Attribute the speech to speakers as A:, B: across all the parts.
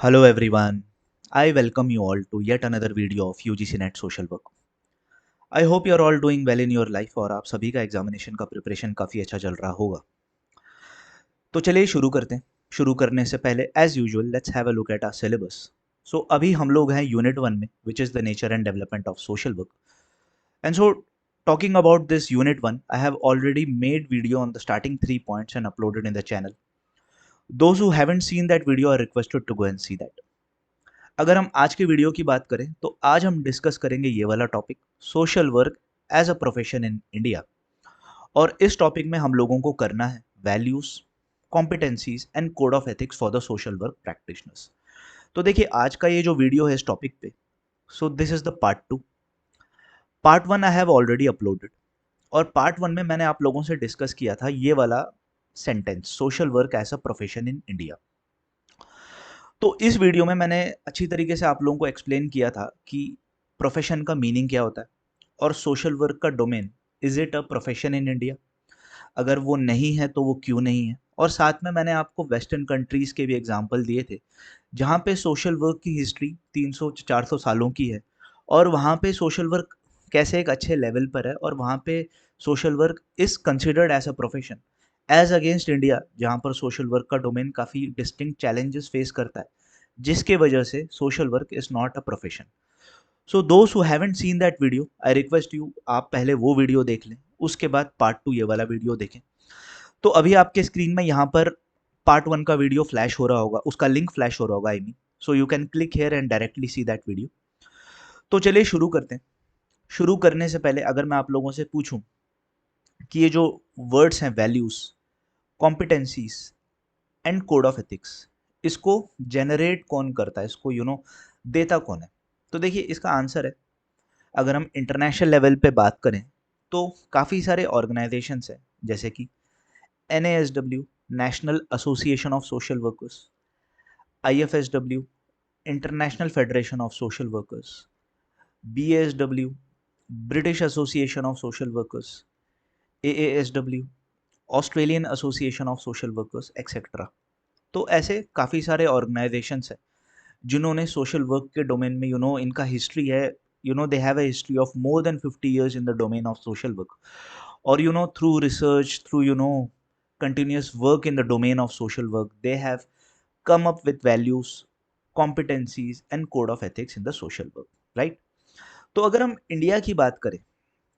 A: Hello everyone. I welcome you all to yet another video of UGC Net Social Work. I hope you're all doing well in your life और आप सभी का examination का preparation काफ़ी अच्छा चल रहा होगा। तो चलिए शुरू करते हैं। शुरू करने से पहले as usual let's have a look at our syllabus. So अभी हम लोग हैं यूनिट 1 में which is the nature and development of social work. And so talking about this unit 1, I have already made video on the starting 3 points and uploaded in the channel. Those who haven't seen that video are requested to go and see that. अगर हम आज के video की बात करें तो आज हम डिस्कस करेंगे ये वाला topic, social work as a profession in India. और इस टॉपिक में हम लोगों को करना है values, competencies and code of ethics for the social work practitioners. तो देखिए आज का ये जो वीडियो है इस टॉपिक पे, so this is the part 2। Part 1 I have already uploaded और पार्ट 1 में मैंने आप लोगों से डिस्कस किया था ये वाला sentence, social work as a profession in India. तो इस वीडियो में मैंने अच्छी तरीके से आप लोगों को एक्सप्लेन किया था कि प्रोफेशन का मीनिंग क्या होता है और सोशल वर्क का domain, is it a profession in India, अगर वो नहीं है तो वो क्यों नहीं है। और साथ में मैंने आपको वेस्टर्न कंट्रीज़ के भी एग्जांपल दिए थे जहाँ पे सोशल वर्क की हिस्ट्री 300-400 सालों की है और वहाँ पे सोशल वर्क कैसे एक अच्छे लेवल पर है और वहाँ पे social work is considered as a profession as against India जहाँ पर सोशल वर्क का डोमेन काफ़ी डिस्टिंक्ट चैलेंजेस फेस करता है जिसके वजह से social work is not a profession. So दोस्त who haven't seen that video I request you आप पहले वो वीडियो देख लें, उसके बाद पार्ट 2 ये वाला वीडियो देखें। तो अभी आपके स्क्रीन में यहाँ पर पार्ट 1 का वीडियो फ्लैश हो रहा होगा, उसका लिंक फ्लैश हो रहा होगा I mean, so you can click here and directly see that video. तो चलिए शुरू करते हैं। शुरू करने से पहले अगर मैं आप लोगों से पूछूं कि ये जो वर्ड्स हैं values, competencies and code of ethics, इसको जनरेट कौन करता है, इसको देता कौन है। तो देखिए इसका आंसर है, अगर हम इंटरनेशनल लेवल पे बात करें तो काफ़ी सारे ऑर्गेनाइजेशंस हैं जैसे कि NASW, national association of social workers, IFSW, international federation of social workers, BASW, British association of social workers, AASW, Australian association of social workers etcetera. तो ऐसे काफ़ी सारे ऑर्गेनाइजेशंस हैं जिन्होंने सोशल वर्क के डोमेन में इनका हिस्ट्री है, they have a history of more than 50 years in the domain of social work, or through research, through continuous work in the domain of social work, they have come up with values, competencies and code of ethics in the social work, right? तो अगर हम India की बात करें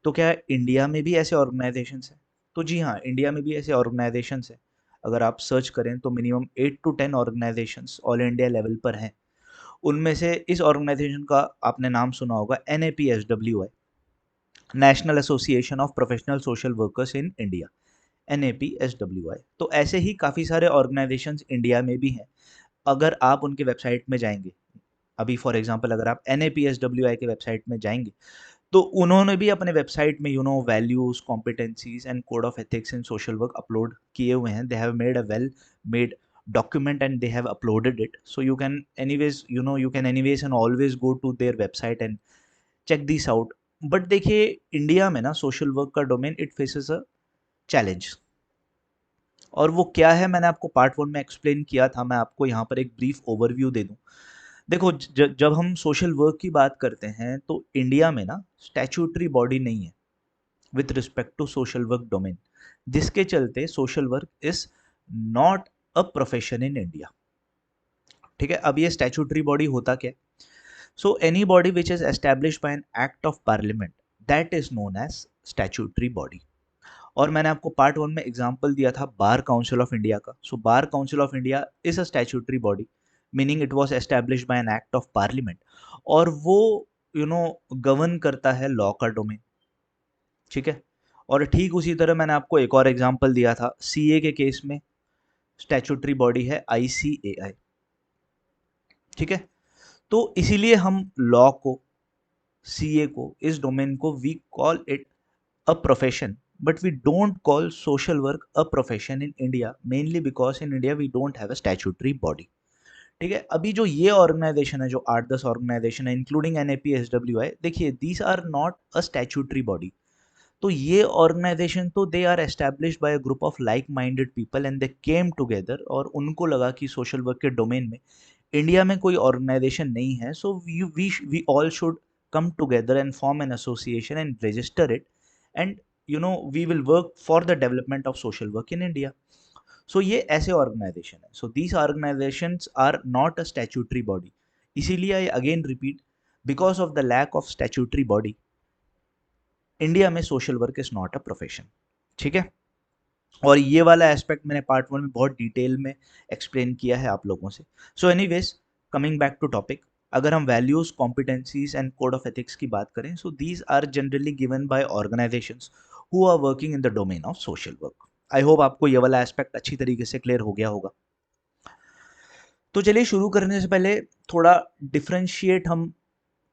A: तो क्या India में भी ऐसे ऑर्गेनाइजेशंस हैं? तो जी हाँ, इंडिया में भी ऐसे ऑर्गेनाइजेशंस हैं। अगर आप सर्च करें तो minimum 8 to 10 organisations all India level पर हैं। उनमें से इस ऑर्गेनाइजेशन का आपने नाम सुना होगा, NAPSWI, national association of professional social workers in India, NAPSWI। तो ऐसे ही काफ़ी सारे ऑर्गेनाइजेशंस इंडिया में भी हैं। अगर आप उनके वेबसाइट में जाएंगे, अभी फॉर एग्जांपल अगर आप NAPSWI के वेबसाइट में जाएंगे तो उन्होंने भी अपने वेबसाइट में values, competencies and code of ethics in social work upload किए हुए हैं। They have made a well made document and they have uploaded it, so you can anyways you can anyways and always go to their website and check this out। But देखिए India में ना social work का domain it faces a challenge, और वो क्या है मैंने आपको पार्ट 1 में एक्सप्लेन किया था। मैं आपको यहाँ पर एक ब्रीफ ओवरव्यू दे दूँ। देखो जब हम सोशल वर्क की बात करते हैं तो इंडिया में ना स्टैट्यूटरी बॉडी नहीं है with respect to social work domain, जिसके चलते social work is not a profession in India. ठीक है, अब ये स्टैट्यूटरी बॉडी होता क्या? So any body which is established by an act of parliament, that is known as statutory body. और मैंने आपको पार्ट 1 में एग्जांपल दिया था बार काउंसिल ऑफ इंडिया का। So bar council of India is a statutory body, meaning it was established by an act of parliament, और वो govern करता है लॉ का डोमेन। ठीक है, और ठीक उसी तरह मैंने आपको एक और एग्जांपल दिया था सीए के केस में, स्टैट्यूटरी बॉडी है ICAI। ठीक है, तो इसीलिए हम लॉ को, सीए को, इस डोमेन को we call it a profession, but we don't call social work a profession in India, mainly because in India we don't have a statutory body. ठीक है, अभी जो ये ऑर्गेनाइजेशन है, जो 8-10 ऑर्गेनाइजेशन है इंक्लूडिंग NAPSWI, देखिए these are not a statutory body. तो ये ऑर्गेनाइजेशन तो they are established by a group of like minded people and they came together, और उनको लगा कि सोशल वर्क के डोमेन में इंडिया में कोई ऑर्गेनाइजेशन नहीं है, so we all should come together and form an association and register it, and we will work for the development of social work in India. So ये ऐसे organisation है. So these organizations are not a statutory body. इसीलिए I again repeat, because of the lack of statutory body, India में social work is not a profession. ठीक है, और ये वाला एस्पेक्ट मैंने पार्ट 1 में बहुत डिटेल में एक्सप्लेन किया है आप लोगों से. So anyways, coming back to topic, अगर हम values, competencies and code of ethics की बात करें, so these are generally given by organizations who are working in the domain of social work. I hope आपको ये वाला एस्पेक्ट अच्छी तरीके से क्लियर हो गया होगा. तो चलिए शुरू करने से पहले थोड़ा डिफ्रेंशिएट हम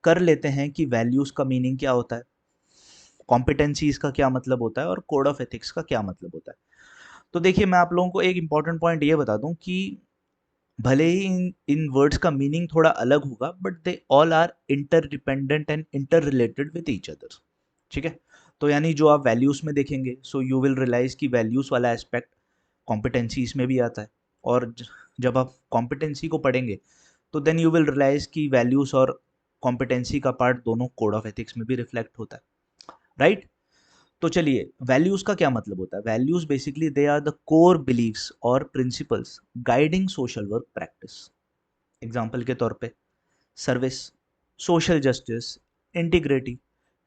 A: कर लेते हैं कि वैल्यूज का मीनिंग क्या होता है, कॉम्पिटेंसीज का क्या मतलब होता है, और कोड ऑफ एथिक्स का क्या मतलब होता है. तो देखिए, मैं आप लोगों को एक इंपॉर्टेंट पॉइंट ये बता दूं कि भले ही इन वर्ड्स का मीनिंग थोड़ा अलग होगा, but they all are interdependent and inter related with each other. ठीक है, तो यानी जो आप वैल्यूज में देखेंगे, सो यू विल रियलाइज कि वैल्यूज वाला एस्पेक्ट कॉम्पिटेंसीज में भी आता है, और जब आप कॉम्पिटेंसी को पढ़ेंगे तो देन यू विल रियलाइज कि वैल्यूज और कॉम्पिटेंसी का पार्ट दोनों कोड ऑफ एथिक्स में भी रिफ्लेक्ट होता है. राइट? तो चलिए, वैल्यूज का क्या मतलब होता है. Values basically they are the core beliefs और principles guiding social work practice. Example के तौर पे service, social justice, integrity,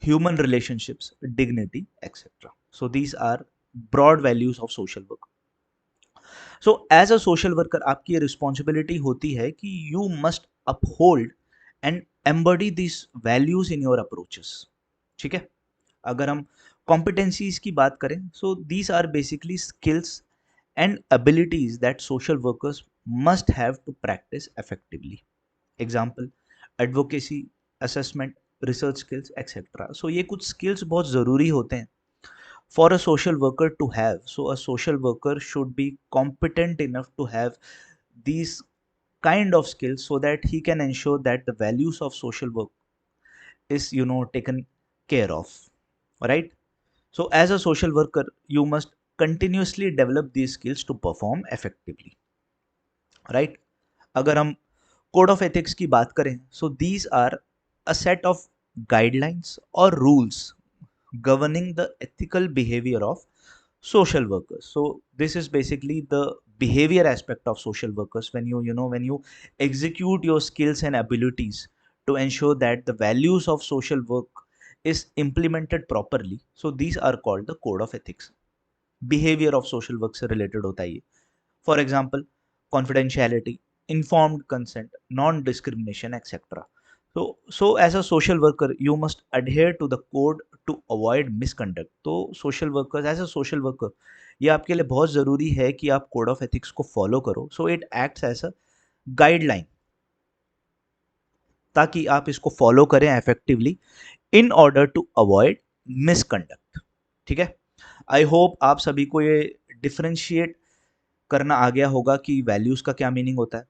A: human relationships, dignity etcetera. So these are broad values of social work. So as a social worker आपकी ये responsibility होती है कि you must uphold and embody this values in your approaches. ठीक है, अगर हम competencies की बात करें, so these are basically skills and abilities that social workers must have to practice effectively. Example, advocacy, assessment, research skills etcetera. So ये कुछ skills बहुत ज़रूरी होते हैं for a social worker to have. So a social worker should be competent enough to have these kind of skills so that he can ensure that the values of social work is taken care of. Right? So as a social worker you must continuously develop these skills to perform effectively. Right? अगर हम code of ethics की बात करें, so these are a set of guidelines or rules governing the ethical behavior of social workers. So this is basically the behavior aspect of social workers, when you execute your skills and abilities to ensure that the values of social work is implemented properly. So these are called the code of ethics. Behavior of social work से related होता है ये. For example, confidentiality, informed consent, non-discrimination, etc. So as a social worker, you must adhere to the code to avoid misconduct. तो social workers, as a social worker, ये आपके लिए बहुत ज़रूरी है कि आप code of ethics को follow करो. So it acts as a guideline ताकि आप इसको follow करें effectively in order to avoid misconduct. ठीक है, I hope आप सभी को ये differentiate करना आ गया होगा कि वैल्यूज का क्या मीनिंग होता है,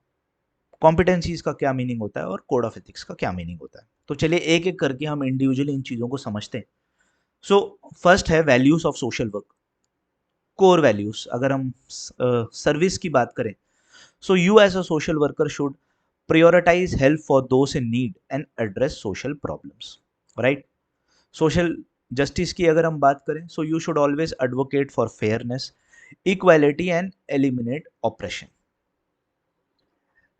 A: कॉम्पिटेंसीज का क्या मीनिंग होता है, और कोड ऑफ एथिक्स का क्या मीनिंग होता है. तो चलिए एक एक करके हम इंडिविजुअली इन चीज़ों को समझते हैं. सो फर्स्ट है values of social work, core values. अगर हम सर्विस की बात करें, so you as a social worker should prioritize help for those in need and address social problems. Right? Social justice की अगर हम बात करें, so you should always advocate for fairness, equality and eliminate operation.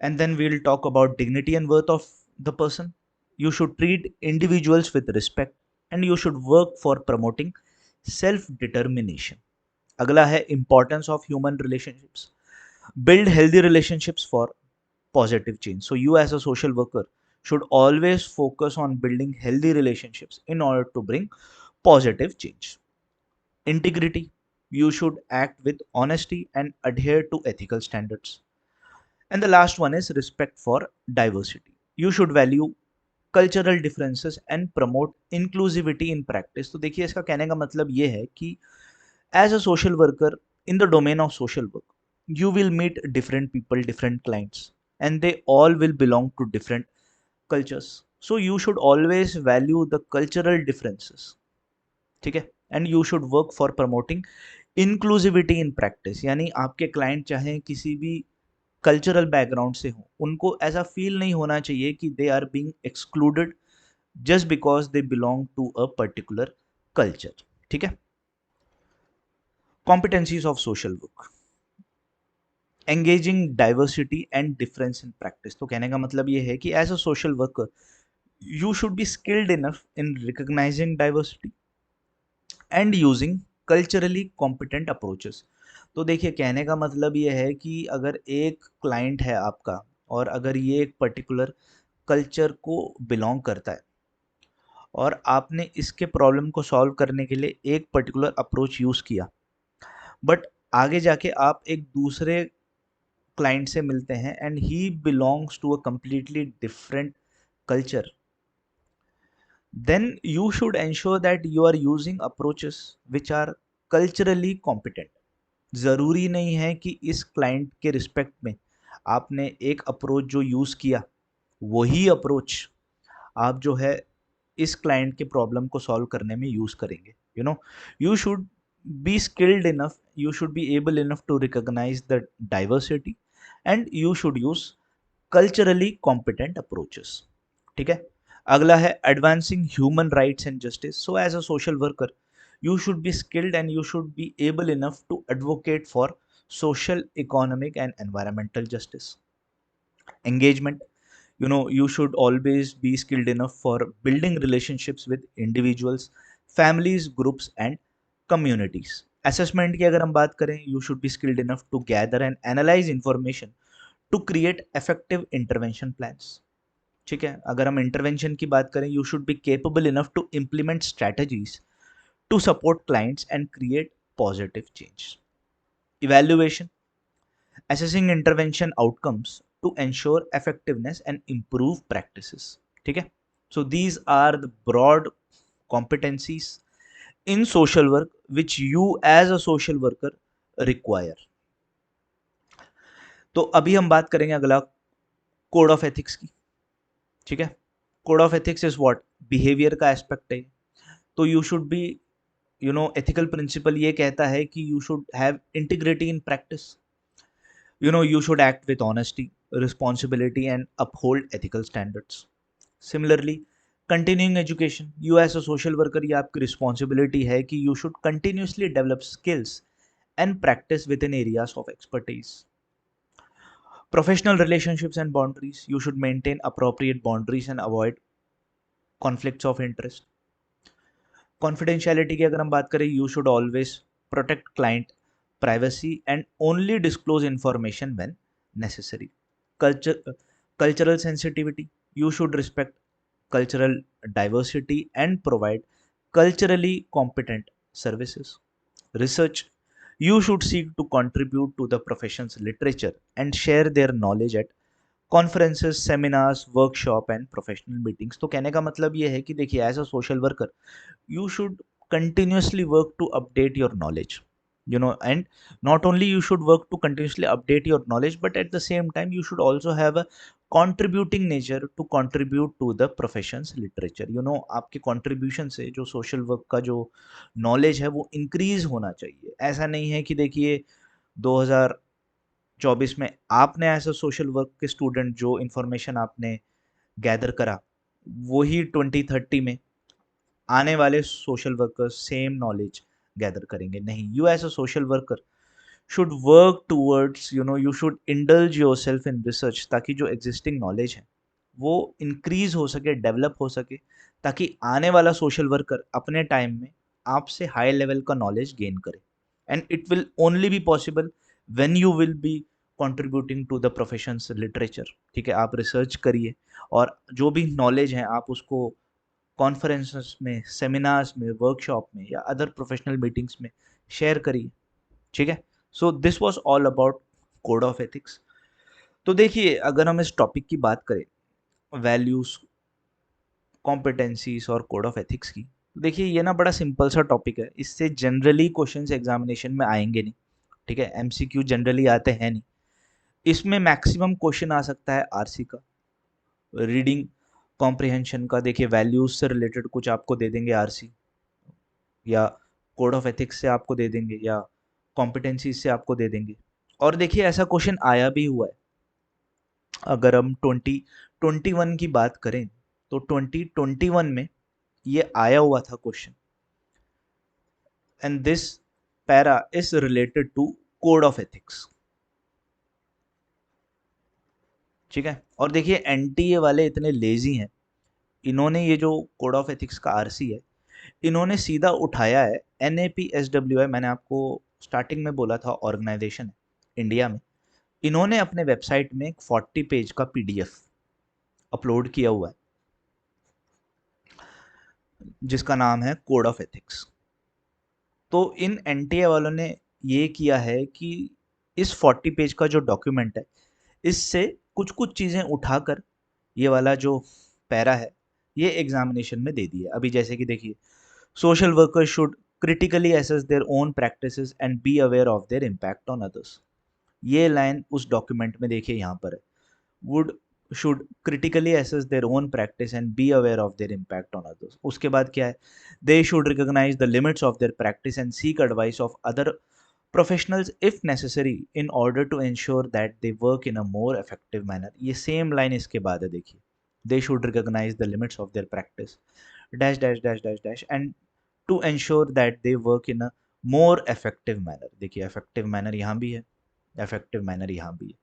A: And then we'll talk about dignity and worth of the person. You should treat individuals with respect and you should work for promoting self determination. अगला है importance of human relationships. Build healthy relationships for positive change. So you as a social worker should always focus on building healthy relationships in order to bring positive change. Integrity. You should act with honesty and adhere to ethical standards. And the last one is respect for diversity. You should value cultural differences and promote inclusivity in practice. तो देखिए, इसका कहने का मतलब ये है कि as a social worker in the domain of social work, you will meet different people, different clients, and they all will belong to different cultures. So you should always value the cultural differences. ठीक है, and you should work for promoting inclusivity in practice. यानी आपके client चाहे किसी भी cultural background से हों, उनको ऐसा फील नहीं होना चाहिए कि they are being excluded just because they belong to a particular culture. ठीक है। Competencies of social work, engaging diversity and difference in practice. तो कहने का मतलब ये है कि as a social worker you should be skilled enough in recognizing diversity and using culturally competent approaches। तो देखिए कहने का मतलब ये है कि अगर एक क्लाइंट है आपका और अगर ये एक पर्टिकुलर कल्चर को बिलोंग करता है और आपने इसके प्रॉब्लम को सॉल्व करने के लिए एक पर्टिकुलर अप्रोच यूज़ किया, बट आगे जाके आप एक दूसरे क्लाइंट से मिलते हैं and he belongs to a completely different culture, then you should ensure that you are using approaches which are culturally competent। ज़रूरी नहीं है कि इस क्लाइंट के रिस्पेक्ट में आपने एक अप्रोच जो यूज़ किया वही अप्रोच आप जो है इस क्लाइंट के प्रॉब्लम को सॉल्व करने में यूज़ करेंगे। You should be skilled enough, you should be able enough to recognize the diversity and you should use culturally competent approaches. ठीक है। अगला है advancing human rights and justice. So as a social worker you should be skilled and you should be able enough to advocate for social, economic and environmental justice. Engagement, you should always be skilled enough for building relationships with individuals, families, groups and communities. Assessment की अगर हम बात करें, you should be skilled enough to gather and analyze information to create effective intervention plans। ठीक है। अगर हम intervention की बात करें, you should be capable enough to implement strategies to support clients and create positive change. Evaluation, assessing intervention outcomes to ensure effectiveness and improve practices। ठीक है। So these are the broad competencies in social work which you as a social worker require। तो अभी हम बात करेंगे अगला code of ethics की। ठीक है। Code of ethics is what, behaviour का एस्पेक्ट है। तो you should be ethical principle ये कहता है कि you should have integrity in practice. You should act with honesty, responsibility and uphold ethical standards। Similarly, continuing education, you as a social worker, ये आपकी responsibility है कि you should continuously develop skills and practice within areas of expertise। Professional relationships and boundaries, you should maintain appropriate boundaries and avoid conflicts of interest। Confidentiality की अगर हम बात करें, you should always protect client privacy and only disclose information when necessary। Culture, cultural sensitivity, you should respect cultural diversity and provide culturally competent services। Research, you should seek to contribute to the profession's literature and share their knowledge at conferences, seminars, workshop and professional meetings. तो कहने का मतलब ये है कि देखिए as a social worker you should continuously work to update your knowledge, and not only you should work to continuously update your knowledge, but at the same time you should also have a contributing nature to contribute to the profession's literature। आपके contribution से जो social work का जो knowledge है वो increase होना चाहिए। ऐसा नहीं है कि देखिए 2024 में आपने एज अ सोशल वर्क के स्टूडेंट जो इंफॉर्मेशन आपने गैदर करा वही 2030 में आने वाले social workers same knowledge gather करेंगे। नहीं, you as a social worker should work towards, you should indulge yourself in research, ताकि जो एग्जिस्टिंग नॉलेज है वो इंक्रीज हो सके, डेवलप हो सके, ताकि आने वाला सोशल वर्कर अपने टाइम में आपसे हाई लेवल का नॉलेज गेन करे। And it will only be possible when you will be contributing to the professions literature. ठीक है। आप रिसर्च करिए और जो भी नॉलेज है आप उसको कॉन्फ्रेंसेस में, सेमिनार्स में, वर्कशॉप में या अदर प्रोफेशनल मीटिंग्स में शेयर करिए। ठीक है। So this was all about code of ethics. तो देखिए अगर हम इस टॉपिक की बात करें, वैल्यूज, कॉम्पिटेंसीज और कोड ऑफ एथिक्स की, तो देखिए ये ना बड़ा सिंपल सा टॉपिक है, इससे जनरली क्वेश्चंस एग्जामिनेशन में आएंगे नहीं। ठीक है। एमसीक्यू जनरली आते हैं नहीं। इसमें मैक्सिमम क्वेश्चन आ सकता है आरसी का, रीडिंग कॉम्प्रिहेंशन का। देखिए वैल्यूज से रिलेटेड कुछ आपको दे देंगे आरसी, या कोड ऑफ एथिक्स से आपको दे देंगे, या कॉम्पिटेंसी से आपको दे देंगे। और देखिए ऐसा क्वेश्चन आया भी हुआ है अगर हम 2021 की बात करें तो 2021 में ये आया हुआ था question, and this para is related to code of ethics. ठीक है, और देखिए एनटीए वाले इतने लेजी हैं, इन्होंने ये जो कोड ऑफ एथिक्स का आरसी है, इन्होंने सीधा उठाया है NAPSWI, मैंने आपको स्टार्टिंग में बोला था ऑर्गेनाइजेशन है इंडिया में, इन्होंने अपने वेबसाइट में एक 40 पेज का PDF अपलोड किया हुआ है जिसका नाम है कोड ऑफ एथिक्स। तो इन एनटीए वालों ने ये किया है कि इस 40 पेज का जो डॉक्यूमेंट है, इससे कुछ कुछ चीज़ें उठाकर ये वाला जो पैरा है ये एग्जामिनेशन में दे दिया। अभी जैसे कि देखिए, social workers should critically assess their own practices and be aware of their impact on others। ये लाइन उस डॉक्यूमेंट में देखिए यहाँ पर है, would should critically assess their own practice and be aware of their impact on others। उसके बाद क्या है, they should recognize the limits of their practice and seek advice of other professionals if necessary in order to ensure that they work in a more effective manner। ये same line इसके बाद है, देखिए, they should recognize the limits of their practice dash dash dash dash dash and to ensure that they work in a more effective manner। देखिए effective manner यहाँ भी है, effective manner यहाँ भी है।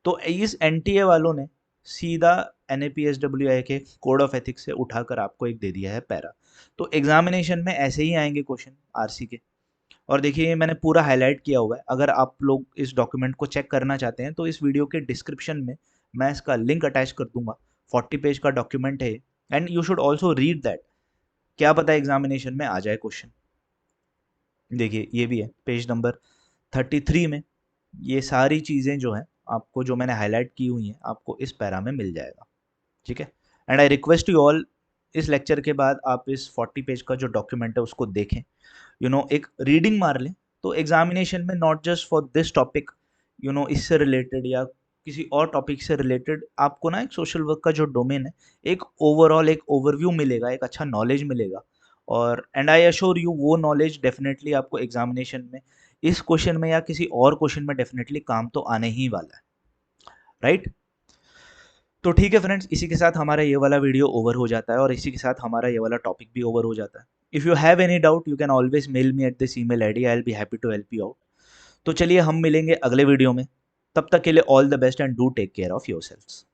A: तो इस एनटीए वालों ने सीधा NAPSWI के कोड ऑफ एथिक्स से उठाकर आपको एक दे दिया है पैरा। तो एग्जामिनेशन में ऐसे ही आएंगे क्वेश्चन आरसी के। और देखिए मैंने पूरा हाईलाइट किया हुआ है, अगर आप लोग इस डॉक्यूमेंट को चेक करना चाहते हैं तो इस वीडियो के डिस्क्रिप्शन में मैं इसका लिंक अटैच कर दूंगा। 40 पेज का डॉक्यूमेंट है and you should also read that, क्या पता एग्जामिनेशन में आ जाए क्वेश्चन। देखिए ये भी है पेज नंबर 33 में, ये सारी चीज़ें जो हैं आपको, जो मैंने हाईलाइट की हुई हैं, आपको इस पैरा में मिल जाएगा। ठीक है, and I request you all, इस लेक्चर के बाद आप इस 40 पेज का जो डॉक्यूमेंट है उसको देखें, एक रीडिंग मार लें। तो एग्जामिनेशन में not just for this topic, इससे रिलेटेड या किसी और टॉपिक से रिलेटेड आपको ना एक सोशल वर्क का जो डोमेन है, एक ओवरऑल एक ओवरव्यू मिलेगा, एक अच्छा नॉलेज मिलेगा। और एंड आई अश्योर यू वो नॉलेज डेफिनेटली आपको एग्जामिनेशन में इस क्वेश्चन में या किसी और क्वेश्चन में डेफिनेटली काम तो आने ही वाला है, राइट। तो ठीक है फ्रेंड्स, इसी के साथ हमारा ये वाला वीडियो ओवर हो जाता है और इसी के साथ हमारा ये वाला टॉपिक भी ओवर हो जाता है। If you have any doubt you can always mail me at this email ID, I will be happy to help you out. तो चलिए हम मिलेंगे अगले वीडियो में, तब तक के लिए all the best and do take care of yourselves.